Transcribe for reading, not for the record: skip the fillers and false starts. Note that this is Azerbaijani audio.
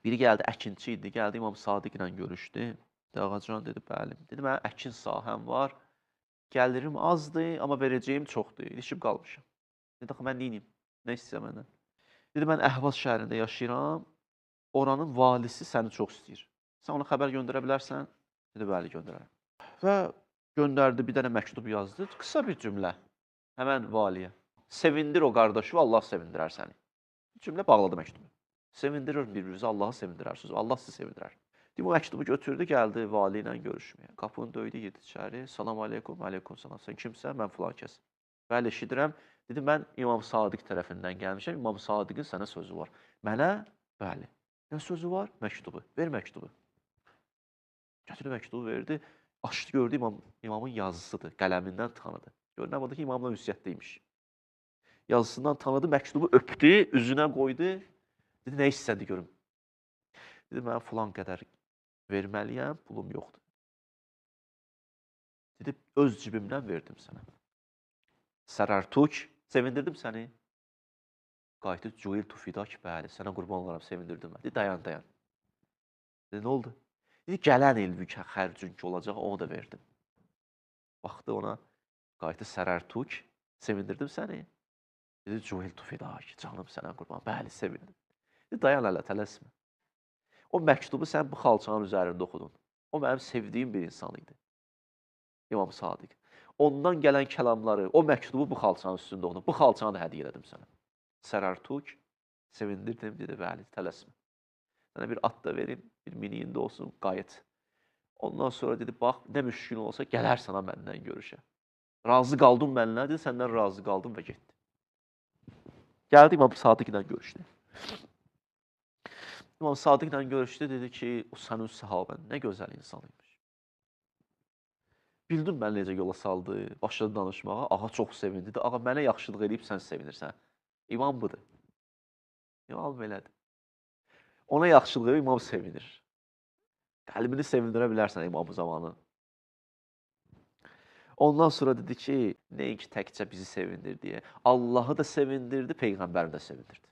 Biri gəldi, əkinçi idi, gəldi İmam Sadiq ilə görüşdü. Ağacan dedi, bəli. Dedi, mənim əkin sahəm var, gəlirim azdır, amma verəcəyim çoxdur, ilişib qalmışam. Dedi, axı, mən neyniyim, nə istəyirəm məndən? Dedi, mən Əhvaz şəhərində yaşayıram, oranın valisi səni çox istəyir. Sən ona xəbər göndərə bilərsən? Dedi, bəli, göndərərəm. Və göndərdi, bir dənə məktub yazdı, qısa bir cümlə, həmən valiyə. Sevindir o qardaşı, Allah sevindirər səni. Cümlə bağladı məktubu. Sevindirir bir-birinizi, Allahı sevindirərsiniz, Allah sizi sevindirər. Deyim, o məktubu götürdü, gəldi vali ilə görüşməyə. Qapını döydü, girdi içəri. Salam aleykum, aleykum salam. Sən kimsən? Mən filan kəs. Bəli, eşidirəm. Dedi, mən İmam Sadiq tərəfindən gəlmişəm. İmam Sadiqin sənə sözü var. Mənə? Bəli. Nə sözü var? Məktubu. Ver məktubu. Götürdü məktubu, verdi. Açdı, gördü imamın yazısıdır. Qələmindən tanıdı. Görünən budur ki, imamla ünsiyyətdəymiş. Yazısından tanıdı, məktubu öpdü, üzünə qoydu. Dedi, nə istədi görüm? Dedi, mən filan qədər verməliyəm, pulum yoxdur. Dedi, öz cibimdən verdim sənə. Sərərtuk, sevindirdim səni. Qayıtdı, Cüeyl Tufidak, bəli, sənə qurban olaram, sevindirdim mən. Dedi, dayan, dayan. Dedi, nə oldu? Dedi, gələn il xərcün ki olacaq, onu da verdim. Baxdı ona, qayıtdı, Sərərtuk, sevindirdim səni. Dedi, Cüeyl Tufidak, canım sənə qurban, bəli, sevindim. Dedi, dayan hələ, tələsmə. O məktubu sən bu xalçanın üzərində oxudun. O mənim sevdiyim bir insan idi. İmam Sadiq. Ondan gələn kəlamları, o məktubu bu xalçanın üstündə oxudum. Bu xalçanı da hədiyyə elədim sənə. Sərərtuk, sevindirdim, dedi, bəli, tələsmə. Sənə bir at da verin, bir miniyində olsun, qayıt. Ondan sonra dedi, bax, nə müşkün olsa gələrsən məndən görüşə. Razı qaldın mənlə, dedi, səndən razı qaldım və getdi. Gəldi İmam Sadiq ilə görüşdü. İmam Sadiq ilə görüşdü, dedi ki, o sənin səhabən nə gözəl insan imiş. Bildin mən necə yola saldı, başladı danışmağa, ağa çox sevindi. Dedi, ağa, mənə yaxşılıq edib sən sevinirsən. İmam budur. İmam belədir. Ona yaxşılıq edib imam sevinir. Qəlbini sevindirə bilərsən imamı zamanı. Ondan sonra dedi ki, nəinki təkcə bizi sevindir deyə, Allahı da sevindirdi, Peyğəmbərini də sevindirdi.